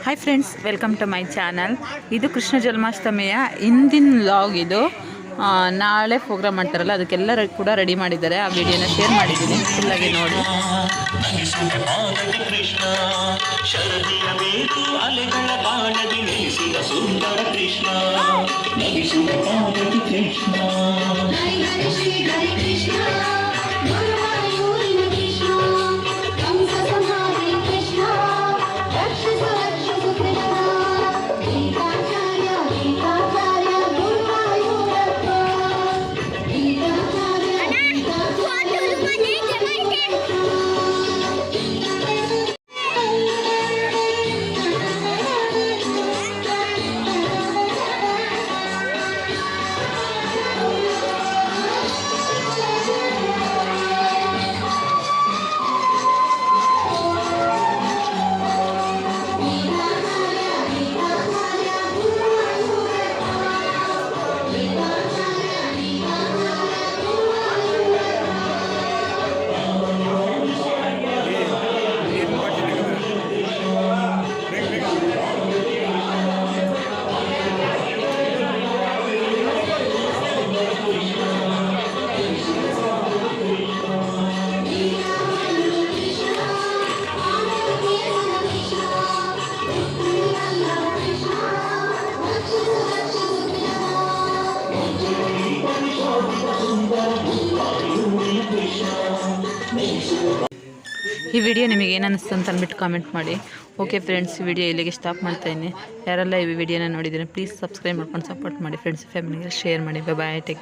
Hi friends, welcome to my channel. ಇದು ಕೃಷ್ಣ ಜನ್ಮಾಷ್ಟಮಿಯ ಹಿಂದಿನ vlog. ಇದು ನಾಳೆ ಪ್ರೋಗ್ರಾಮ್ ಮಾಡ್ತಾರಲ್ಲ, ಅದಕ್ಕೆಲ್ಲ ಕೂಡ ರೆಡಿ ಮಾಡಿದ್ದಾರೆ. ಆ ವಿಡಿಯೋನ ಶೇರ್ ಮಾಡಿದ್ದೀನಿ, ಫುಲ್ಲಾಗಿ ನೋಡಿ. ಈ ವಿಡಿಯೋ ನಿಮಗೆ ಏನು ಅನ್ನಿಸ್ತು ಅಂತ ಅಂದ್ಬಿಟ್ಟು ಕಾಮೆಂಟ್ ಮಾಡಿ. ಓಕೆ ಫ್ರೆಂಡ್ಸ್, ಈ ವಿಡಿಯೋ ಇಲ್ಲಿಗೆ ಸ್ಟಾಪ್ ಮಾಡ್ತಾಯಿದ್ದೀನಿ. ಯಾರೆಲ್ಲ ಈ ವಿಡಿಯೋನ ನೋಡಿದ್ದೀರಾ ಪ್ಲೀಸ್ ಸಬ್ಸ್ಕ್ರೈಬ್ ಮಾಡ್ಕೊಂಡು ಸಪೋರ್ಟ್ ಮಾಡಿ. ಫ್ರೆಂಡ್ಸ್ ಫ್ಯಾಮಿಲಿಗೆ ಶೇರ್ ಮಾಡಿ. ಬಾಯ್, ಟೇಕ್ ಕೇರ್.